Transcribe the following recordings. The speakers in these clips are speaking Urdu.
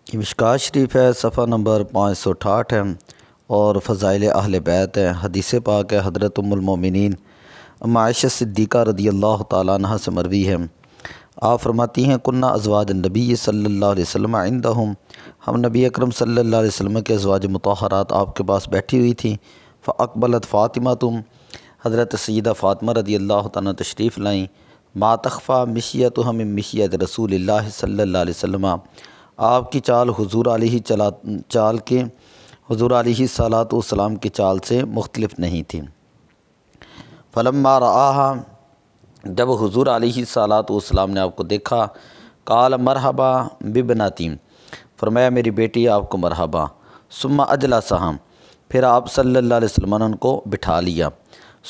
یہ مشکوٰۃ شریف ہے، صفحہ نمبر 568 ہے اور فضائل اہل بیت ہے۔ حدیث پاک ہے، حضرت ام المومنین عائشہ صدیقہ رضی اللہ تعالیٰ عنہ سے مروی ہے۔ آپ فرماتی ہیں کنہ ازواج النبی صلی اللہ علیہ وسلم عندہم، ہم نبی اکرم صلی اللہ علیہ وسلم کے ازواج مطہرات آپ کے پاس بیٹھی ہوئی تھیں۔ فاقبلت فاطمہ، حضرت سیدہ فاطمہ رضی اللہ تعالیٰ تشریف لائیں۔ ما تخفیٰ مشیتہم من مشیت رسول اللہ صلی اللہ علیہ وسلم، آپ کی چال حضور علیہ الصلاۃ والسلام کی چال سے مختلف نہیں تھی۔ فلما رآہا، جب حضور علیہ الصلاۃ والسلام نے آپ کو دیکھا، قال مرحبا ببنتی، فرمایا میری بیٹی آپ کو مرحبا۔ ثم اجلسہا، پھر آپ صلی اللہ علیہ وسلم نے ان کو بٹھا لیا۔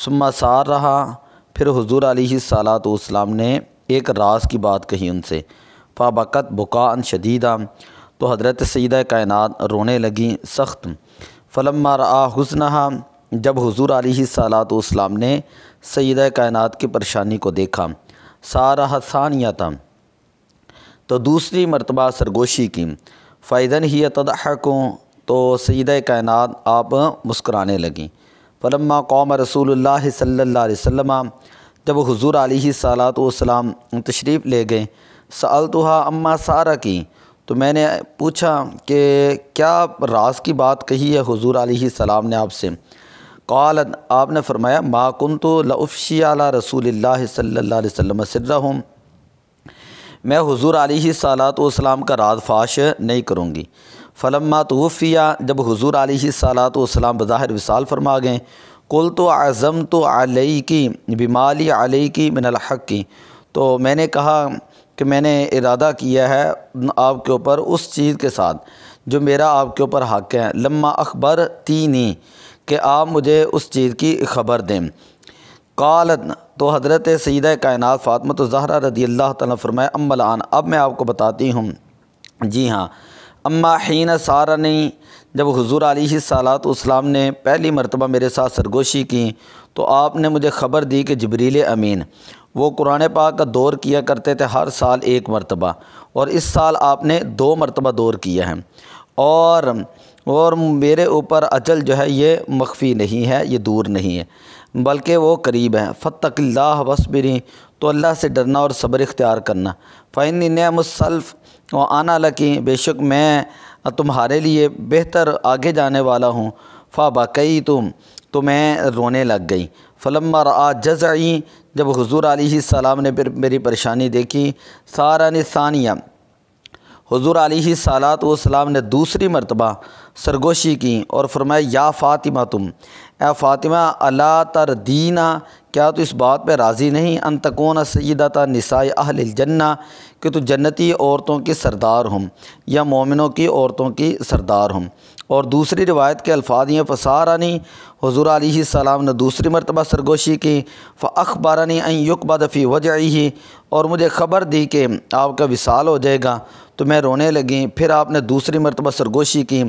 ثم سار رہا، پھر حضور علیہ الصلاۃ والسلام نے ایک راز کی بات کہی ان سے۔ فبکت بکاء شدیدا، تو حضرت سیدہ کائنات رونے لگیں سخت۔ فلما رآ حزنہا، جب حضور علیہ الصلاۃ والسلام نے سیدہ کائنات کی پریشانی کو دیکھا، سارہ ثانیۃ، تو دوسری مرتبہ سرگوشی کی۔ فاذا ہی تضحک، تو سیدہ کائنات آپ مسکرانے لگیں۔ فلما قام رسول اللہ صلی اللہ علیہ وسلم، جب حضور علیہ الصلاۃ والسلام تشریف لے گئے، سألتہا اما سارہ کی، تو میں نے پوچھا کہ کیا راز کی بات کہی ہے حضور علیہ السلام نے آپ سے؟ قالت، آپ نے فرمایا ما کنت لافشی علی رسول اللہ صلی اللہ علیہ وسلم سرہم، میں حضور علیہ الصلاۃ والسلام کا راز فاش نہیں کروں گی۔ فلما توفی، جب حضور علیہ الصلاۃ والسلام بظاہر وصال فرما گئے، قلت عزمت علیک بمالی علیک من الحق، تو میں نے کہا کہ میں نے ارادہ کیا ہے آپ کے اوپر اس چیز کے ساتھ جو میرا آپ کے اوپر حق ہے۔ لما اخبرتینی، کہ آپ مجھے اس چیز کی خبر دیں۔ قالت، تو حضرت سیدہ کائنات فاطمہ الزہرا رضی اللہ تعالیٰ فرمایا اما الآن، اب میں آپ کو بتاتی ہوں۔ جی ہاں، اما حین سارنی، جب حضور علیہ الصلاۃ والسلام نے پہلی مرتبہ میرے ساتھ سرگوشی کی تو آپ نے مجھے خبر دی کہ جبریل امین وہ قرآن پاک کا دور کیا کرتے تھے ہر سال ایک مرتبہ، اور اس سال آپ نے 2 مرتبہ دور کیا ہے، اور میرے اوپر اجل جو ہے یہ مخفی نہیں ہے، یہ دور نہیں ہے بلکہ وہ قریب ہے۔ فاتق اللہ واصبری، تو اللہ سے ڈرنا اور صبر اختیار کرنا۔ فإنی نعم السلف وأنا لکی، بے شک میں تمہارے لیے بہتر آگے جانے والا ہوں۔ فبکیت، تو میں رونے لگ گئی۔ فلما رآ جزعی، جب حضور علیہ السلام نے پھر میری پریشانی دیکھی، سارنی ثانیہ، حضور علیہ الصلاۃ والسلام نے دوسری مرتبہ سرگوشی کی اور فرمایا یا فاطمہ، اے فاطمہ، الا تردینہ، کیا تو اس بات پہ راضی نہیں، ان تکون سیدۃ نساء اہل الجنہ، کہ تو جنتی عورتوں کی سردار ہوں یا مومنوں کی عورتوں کی سردار ہوں۔ اور دوسری روایت کے الفاظ یہ فسارنی، حضور علیہ السلام نے دوسری مرتبہ سرگوشی کی۔ فاخبرنی ان یقبض فی وجعہ، اور مجھے خبر دی کہ آپ کا وصال ہو جائے گا، تو میں رونے لگیں۔ پھر آپ نے دوسری مرتبہ سرگوشی کی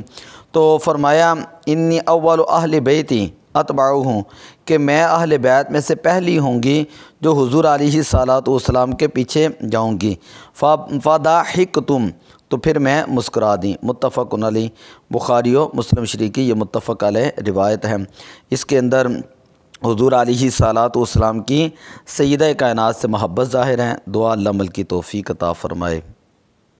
تو فرمایا انی اول اہل بیتی اتبعہ، کہ میں اہل بیت میں سے پہلی ہوں گی جو حضور علیہ الصلاۃ والسلام کے پیچھے جاؤں گی۔ فضحکتم، تو پھر میں مسکرا دیں۔ متفق علیہ، بخاری و مسلم شریف کی یہ متفق علیہ روایت ہے۔ اس کے اندر حضور علیہ الصلاۃ والسلام کی سیدہ کائنات سے محبت ظاہر ہے۔ دعا اللہ عمل کی توفیق عطا فرمائے۔